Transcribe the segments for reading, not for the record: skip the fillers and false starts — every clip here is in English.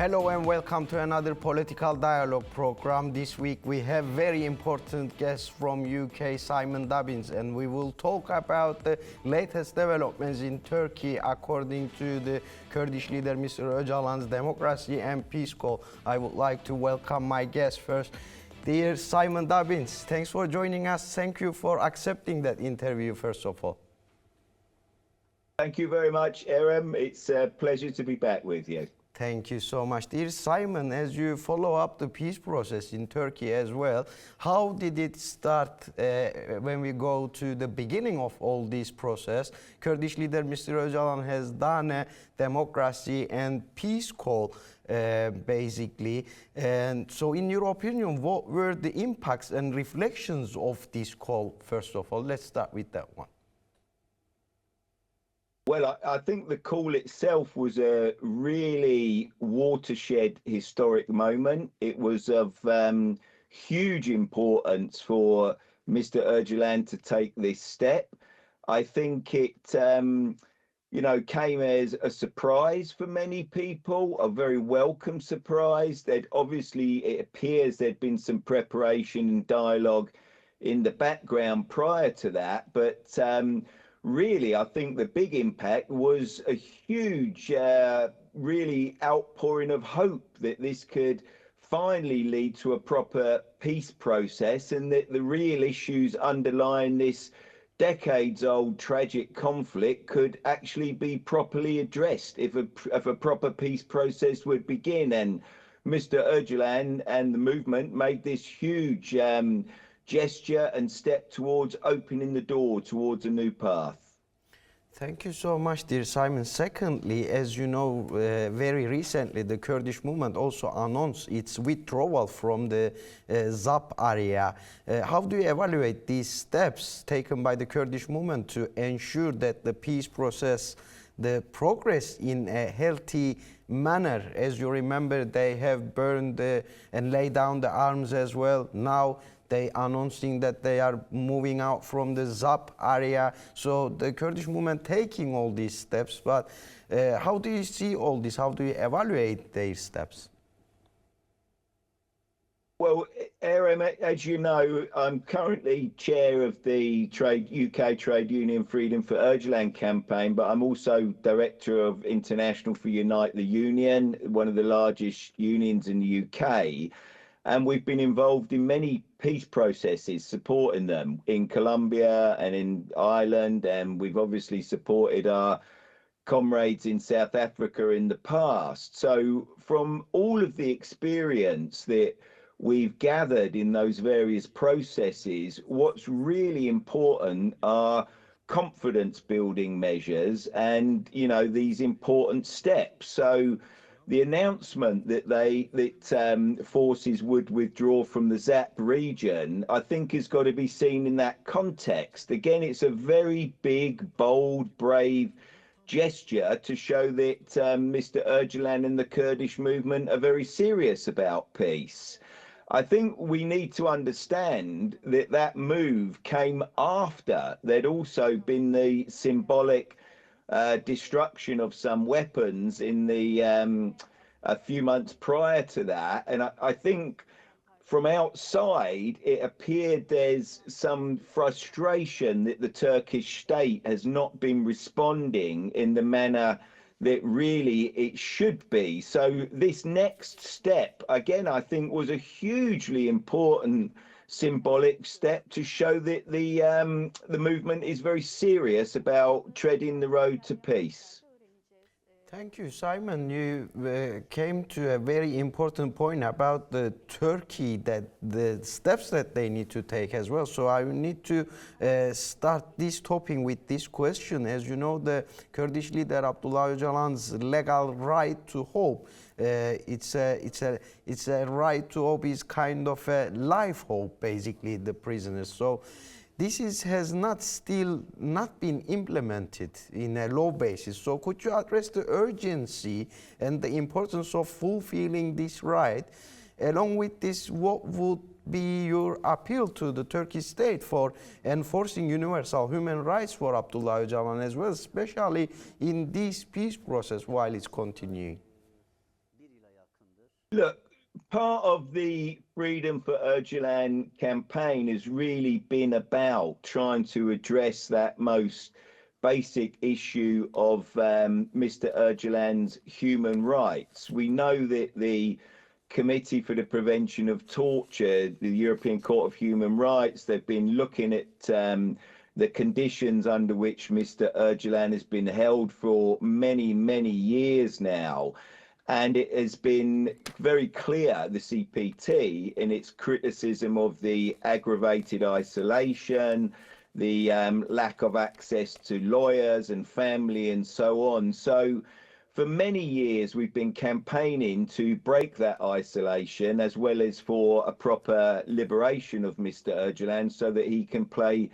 Hello and welcome to another political dialogue program. This week we have very important guests from UK, Simon Dubbins, and we will talk about the latest developments in Turkey according to the Kurdish leader Mr. Öcalan's democracy and peace call. I would like to welcome my guest first. Dear Simon Dubbins, thanks for joining us. Thank you for accepting that interview first of all. Thank you very much, Erem. It's a pleasure to be back with you. Thank you so much. Dear Simon, as you follow up the peace process in Turkey as well, how did it start when we go to the beginning of all this process? Kurdish leader Mr. Öcalan has done a democracy and peace call, basically. And so in your opinion, what were the impacts and reflections of this call, first of all? Let's start with that one. Well, I think the call itself was a really watershed historic moment. It was of huge importance for Mr. Öcalan to take this step. I think it, came as a surprise for many people, a very welcome surprise. That obviously it appears there'd been some preparation and dialogue in the background prior to that, but really, I think the big impact was a huge, really outpouring of hope that this could finally lead to a proper peace process and that the real issues underlying this decades-old tragic conflict could actually be properly addressed if a proper peace process would begin. And Mr. Öcalan and the movement made this huge gesture and step towards opening the door towards a new path. Thank you so much, dear Simon. Secondly, as you know, very recently the Kurdish movement also announced its withdrawal from the ZAP area. How do you evaluate these steps taken by the Kurdish movement to ensure that the peace process, the progress in a healthy manner? As you remember, they have burned and laid down the arms as well. Now they announcing that they are moving out from the ZAP area. So the Kurdish movement taking all these steps. But how do you see all this? How do you evaluate their steps? Well, Erem, as you know, I'm currently chair of the UK Trade Union Freedom for Öcalan campaign, but I'm also director of International for Unite the Union, one of the largest unions in the UK. And we've been involved in many peace processes, supporting them in Colombia and in Ireland. And we've obviously supported our comrades in South Africa in the past. So from all of the experience that we've gathered in those various processes, what's really important are confidence building measures and, these important steps. So the announcement that forces would withdraw from the ZAP region, I think, has got to be seen in that context. Again, it's a very big, bold, brave gesture to show that Mr. Öcalan and the Kurdish movement are very serious about peace. I think we need to understand that that move came after there'd also been the symbolic destruction of some weapons in the a few months prior to that. And I think from outside, it appeared there's some frustration that the Turkish state has not been responding in the manner that really it should be. So this next step, again, I think was a hugely important symbolic step to show that the movement is very serious about treading the road to peace. Thank you, Simon. You came to a very important point about the Turkey, that the steps that they need to take as well. So I need to start this topic with this question. As you know, the Kurdish leader Abdullah Öcalan's legal right to hope. It's a right to hope is kind of a life hope, basically, the prisoners. So this has not been implemented in a law basis. So could you address the urgency and the importance of fulfilling this right? Along with this, what would be your appeal to the Turkish state for enforcing universal human rights for Abdullah Öcalan as well, especially in this peace process while it's continuing? Look, part of the Freedom for Öcalan campaign has really been about trying to address that most basic issue of Mr. Öcalan's human rights. We know that the Committee for the Prevention of Torture, the European Court of Human Rights, they've been looking at the conditions under which Mr. Öcalan has been held for many, many years now. And it has been very clear, the CPT, in its criticism of the aggravated isolation, the lack of access to lawyers and family and so on. So for many years, we've been campaigning to break that isolation as well as for a proper liberation of Mr. Öcalan so that he can play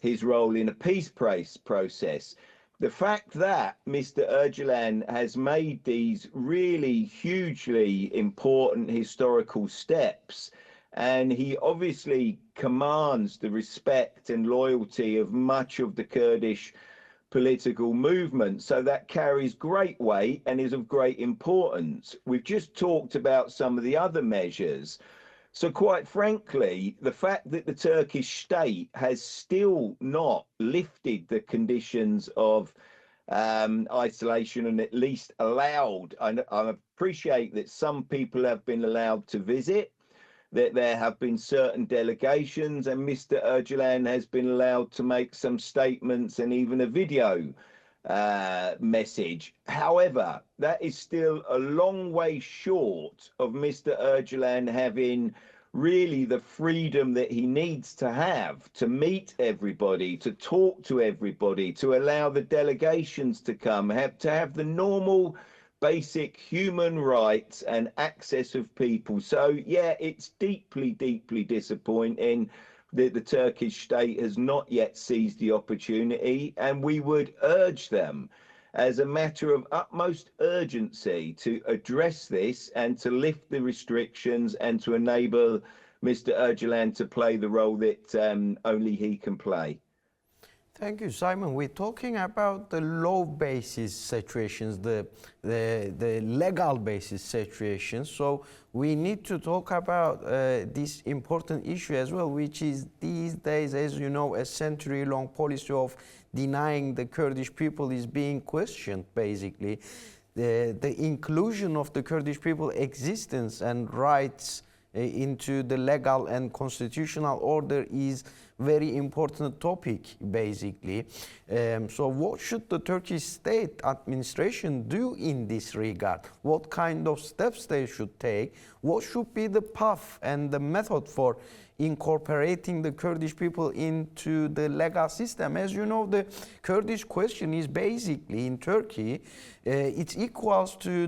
his role in a peace process. The fact that Mr. Öcalan has made these really hugely important historical steps, and he obviously commands the respect and loyalty of much of the Kurdish political movement. So that carries great weight and is of great importance. We've just talked about some of the other measures. So quite frankly, the fact that the Turkish state has still not lifted the conditions of isolation and at least allowed, I appreciate that some people have been allowed to visit, that there have been certain delegations, and Mr. Öcalan has been allowed to make some statements and even a video message. However, that is still a long way short of Mr. Öcalan having really the freedom that he needs to have to meet everybody, to talk to everybody, to allow the delegations to come, to have the normal basic human rights and access of people. So yeah, it's deeply, deeply disappointing that the Turkish state has not yet seized the opportunity, and we would urge them as a matter of utmost urgency to address this and to lift the restrictions and to enable Mr. Öcalan to play the role that only he can play. Thank you, Simon. We're talking about the law basis situations, the legal basis situations. So we need to talk about this important issue as well, which is these days, as you know, a century-long policy of denying the Kurdish people is being questioned, basically. The inclusion of the Kurdish people existence and rights into the legal and constitutional order is very important topic, basically. So what should the Turkish state administration do in this regard? What kind of steps they should take? What should be the path and the method for incorporating the Kurdish people into the legal system? As you know, the Kurdish question is basically in Turkey, it's equals to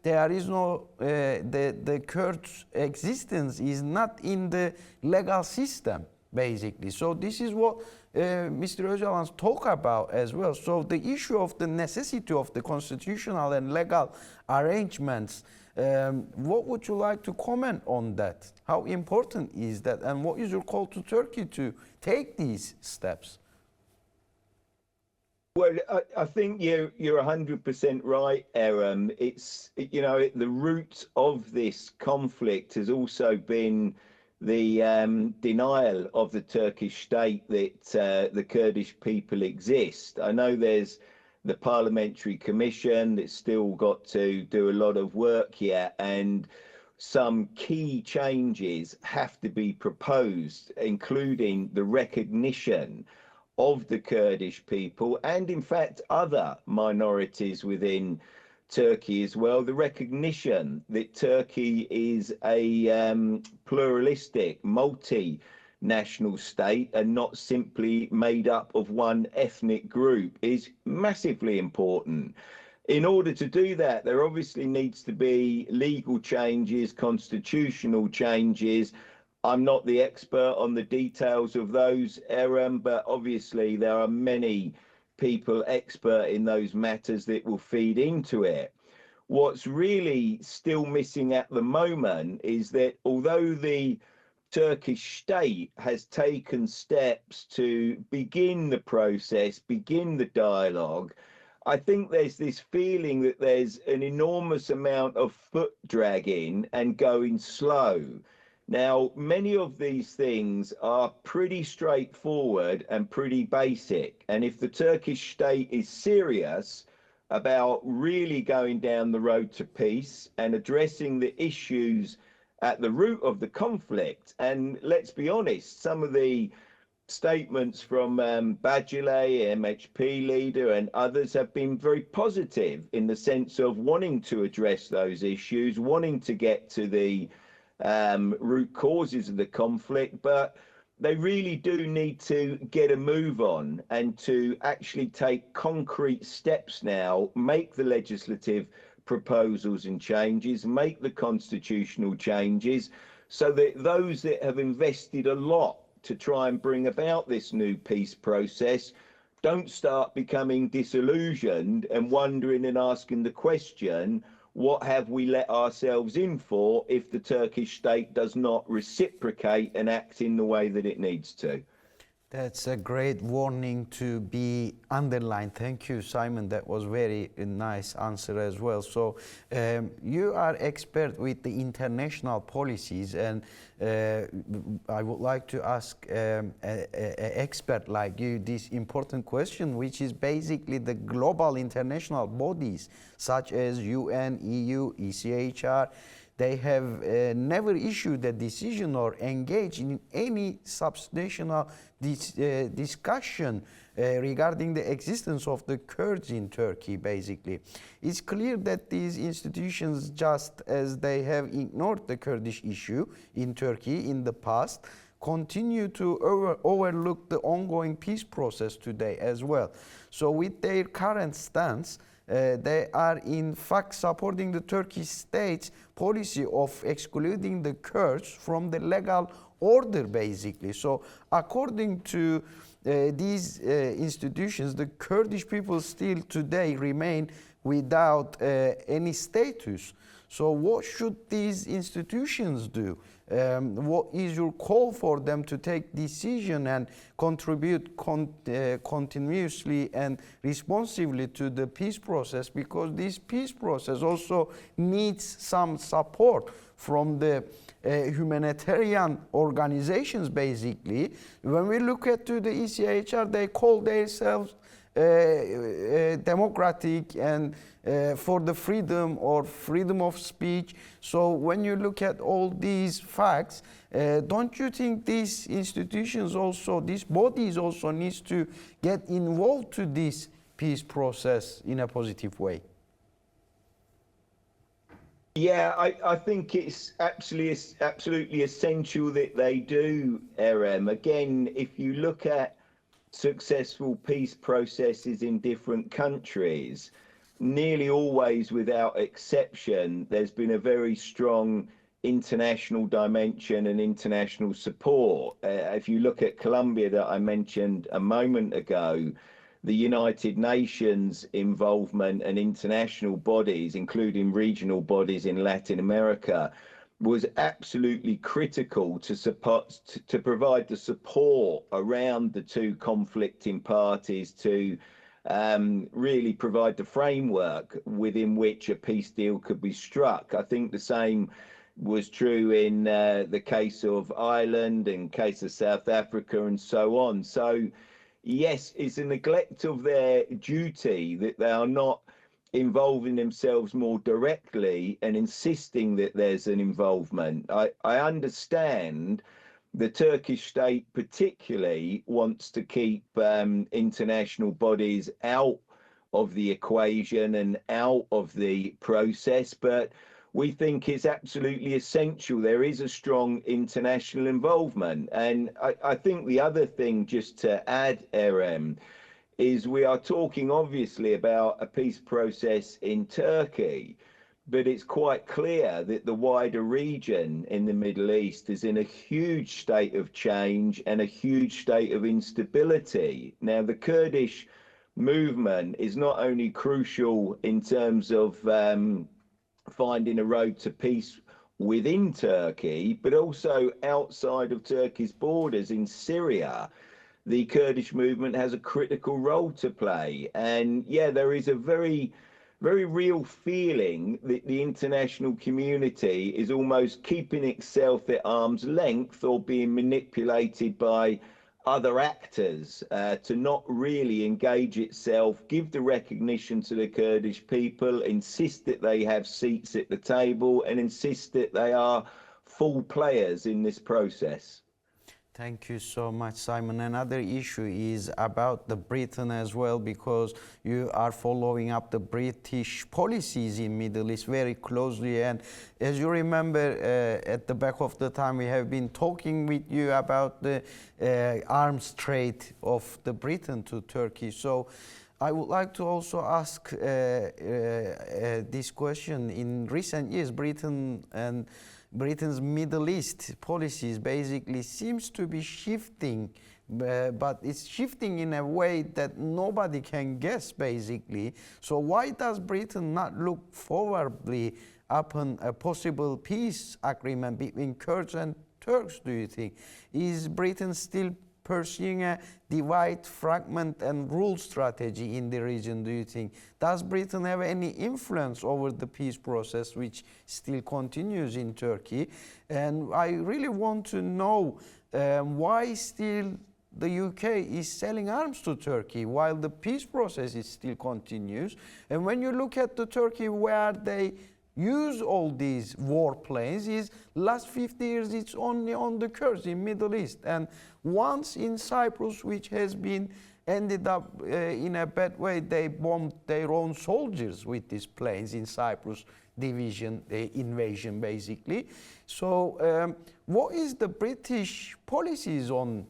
there is no, the Kurds' existence is not in the legal system, basically. So this is what Mr. Öcalan talk about as well. So the issue of the necessity of the constitutional and legal arrangements, what would you like to comment on that? How important is that, and what is your call to Turkey to take these steps? Well, I think you're 100% right, Erem. It's, you know, the root of this conflict has also been the denial of the Turkish state that the Kurdish people exist. I know there's the Parliamentary Commission that's still got to do a lot of work yet, and some key changes have to be proposed, including the recognition of the Kurdish people and in fact other minorities within Turkey as well, the recognition that Turkey is a pluralistic, multinational state and not simply made up of one ethnic group is massively important. In order to do that, there obviously needs to be legal changes, constitutional changes. I'm not the expert on the details of those, Erem, but obviously there are many people expert in those matters that will feed into it. What's really still missing at the moment is that although the Turkish state has taken steps to begin the process, begin the dialogue, I think there's this feeling that there's an enormous amount of foot dragging and going slow. Now, many of these things are pretty straightforward and pretty basic. And if the Turkish state is serious about really going down the road to peace and addressing the issues at the root of the conflict, and let's be honest, some of the statements from Bajile, MHP leader, and others have been very positive in the sense of wanting to address those issues, wanting to get to the root causes of the conflict, but they really do need to get a move on and to actually take concrete steps now, make the legislative proposals and changes, make the constitutional changes, so that those that have invested a lot to try and bring about this new peace process don't start becoming disillusioned and wondering and asking the question, what have we let ourselves in for if the Turkish state does not reciprocate and act in the way that it needs to? That's a great warning to be underlined. Thank you, Simon. That was very nice answer as well. So you are expert with the international policies, and I would like to ask an expert like you this important question, which is basically the global international bodies such as UN, EU, ECHR. They have never issued a decision or engaged in any substantial discussion regarding the existence of the Kurds in Turkey, basically. It's clear that these institutions, just as they have ignored the Kurdish issue in Turkey in the past, continue to overlook the ongoing peace process today as well. So with their current stance, they are in fact supporting the Turkish state's policy of excluding the Kurds from the legal order, basically. So according to these institutions, the Kurdish people still today remain without any status. So what should these institutions do? What is your call for them to take decision and contribute continuously and responsively to the peace process? Because this peace process also needs some support from the humanitarian organizations, basically. When we look at to the ECHR, they call themselves democratic and for the freedom or freedom of speech. So when you look at all these facts, don't you think these institutions also, these bodies also needs to get involved to this peace process in a positive way? Yeah, I think it's absolutely essential that they do, Erem. Again, if you look at successful peace processes in different countries, nearly always without exception, there's been a very strong international dimension and international support. If you look at Colombia that I mentioned a moment ago, the United Nations involvement and international bodies, including regional bodies in Latin America, was absolutely critical to support, to provide the support around the two conflicting parties to really provide the framework within which a peace deal could be struck. I think the same was true in the case of Ireland and case of South Africa and so on. So yes, it's a neglect of their duty that they are not involving themselves more directly and insisting that there's an involvement. I understand the Turkish state particularly wants to keep international bodies out of the equation and out of the process, but we think it's absolutely essential. There is a strong international involvement. And I think the other thing, just to add, Erem, is we are talking obviously about a peace process in Turkey, but it's quite clear that the wider region in the Middle East is in a huge state of change and a huge state of instability. Now, the Kurdish movement is not only crucial in terms of finding a road to peace within Turkey, but also outside of Turkey's borders in Syria. the Kurdish movement has a critical role to play. And yeah, there is a very real feeling that the international community is almost keeping itself at arm's length or being manipulated by other actors to not really engage itself, give the recognition to the Kurdish people, insist that they have seats at the table, and insist that they are full players in this process. Thank you so much, Simon. Another issue is about the Britain as well, because you are following up the British policies in Middle East very closely. And as you remember, at the back of the time, we have been talking with you about the arms trade of the Britain to Turkey. So I would like to also ask this question. In recent years, Britain's Middle East policies basically seems to be shifting, but it's shifting in a way that nobody can guess, basically. So why does Britain not look forwardly upon a possible peace agreement between Kurds and Turks, do you think? Is Britain still pursuing a divide, fragment, and rule strategy in the region, do you think? Does Britain have any influence over the peace process, which still continues in Turkey? And I really want to know why still the UK is selling arms to Turkey while the peace process is still continues. And when you look at the Turkey where they use all these warplanes, is last 50 years it's only on the Kurds in Middle East, and once in Cyprus, which has been ended up in a bad way, they bombed their own soldiers with these planes in Cyprus division, invasion basically. So what is the British policies on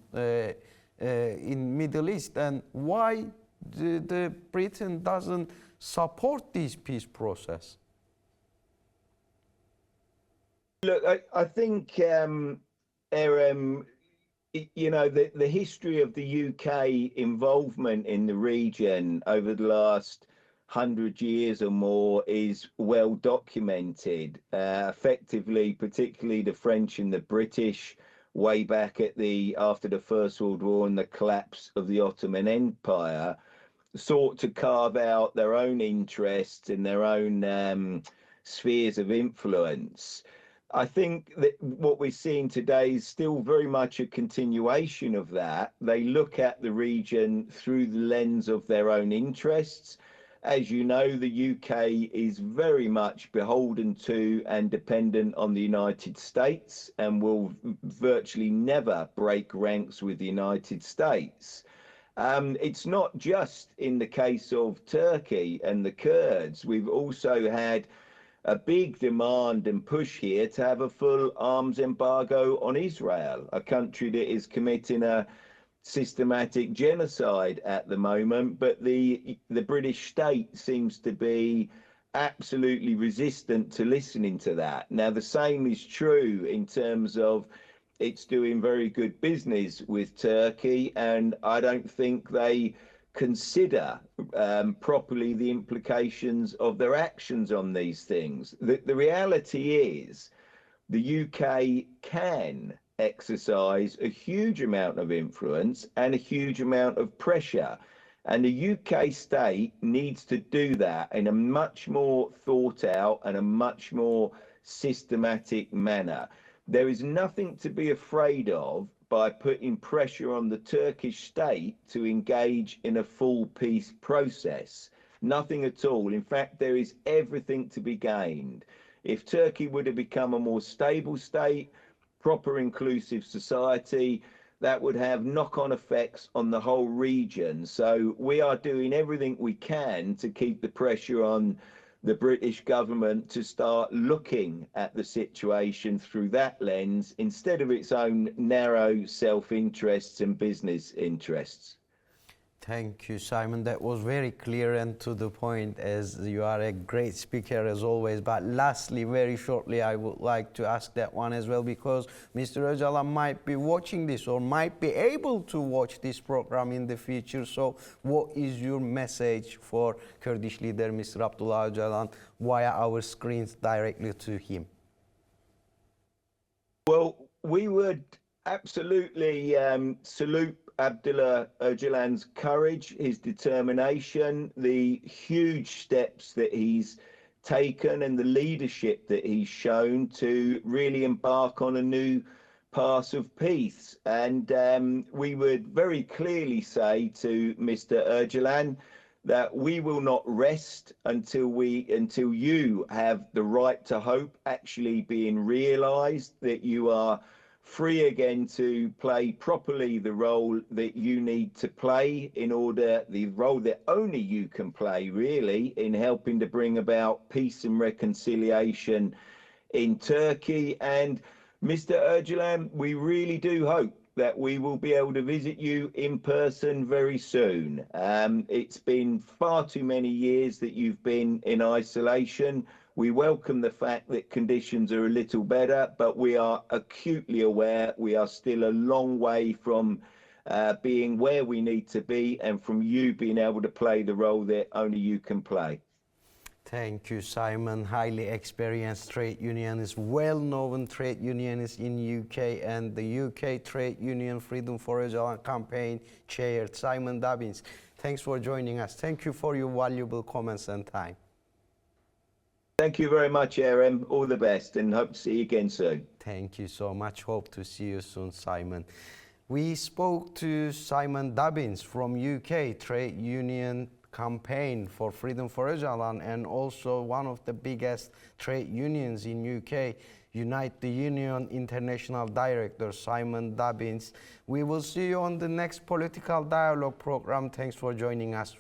in Middle East, and why the Britain doesn't support this peace process? Look, I think, Erem, you know, the history of the UK involvement in the region over the last 100 years or more is well documented. Effectively, particularly the French and the British, way back after the First World War and the collapse of the Ottoman Empire, sought to carve out their own interests in their own spheres of influence. I think that what we're seeing today is still very much a continuation of that. They look at the region through the lens of their own interests. As you know, the UK is very much beholden to and dependent on the United States, and will virtually never break ranks with the United States. It's not just in the case of Turkey and the Kurds. We've also had a big demand and push here to have a full arms embargo on Israel, a country that is committing a systematic genocide at the moment, but the British state seems to be absolutely resistant to listening to that. Now, the same is true in terms of it's doing very good business with Turkey, and I don't think they consider properly the implications of their actions on these things. The reality is the UK can exercise a huge amount of influence and a huge amount of pressure, and the UK state needs to do that in a much more thought out and a much more systematic manner. There is nothing to be afraid of by putting pressure on the Turkish state to engage in a full peace process. Nothing at all. In fact, there is everything to be gained. If Turkey were to become a more stable state, proper inclusive society, that would have knock-on effects on the whole region. So we are doing everything we can to keep the pressure on the British government to start looking at the situation through that lens instead of its own narrow self-interests and business interests. Thank you, Simon. That was very clear and to the point, as you are a great speaker as always. But lastly, very shortly, I would like to ask that one as well, because Mr. Öcalan might be watching this or might be able to watch this program in the future. So what is your message for Kurdish leader Mr. Abdullah Öcalan via our screens directly to him? Well, we would absolutely salute Abdullah Öcalan's courage, his determination, the huge steps that he's taken and the leadership that he's shown to really embark on a new path of peace. And we would very clearly say to Mr. Öcalan that we will not rest until you have the right to hope actually being realized, that you are free again to play properly the role that you need to play the role that only you can play really in helping to bring about peace and reconciliation in Turkey. And Mr. Öcalan, we really do hope that we will be able to visit you in person very soon. It's been far too many years that you've been in isolation. We welcome the fact that conditions are a little better, but we are acutely aware we are still a long way from being where we need to be and from you being able to play the role that only you can play. Thank you, Simon. Highly experienced trade unionist, well-known trade unionist in UK and the UK Trade Union Freedom for Öcalan campaign chair, Simon Dubbins. Thanks for joining us. Thank you for your valuable comments and time. Thank you very much, Erem. All the best and hope to see you again soon. Thank you so much. Hope to see you soon, Simon. We spoke to Simon Dubbins from UK Trade Union campaign for freedom for Öcalan and also one of the biggest trade unions in UK, Unite the Union International Director Simon Dubbins. We will see you on the next Political Dialogue program. Thanks for joining us.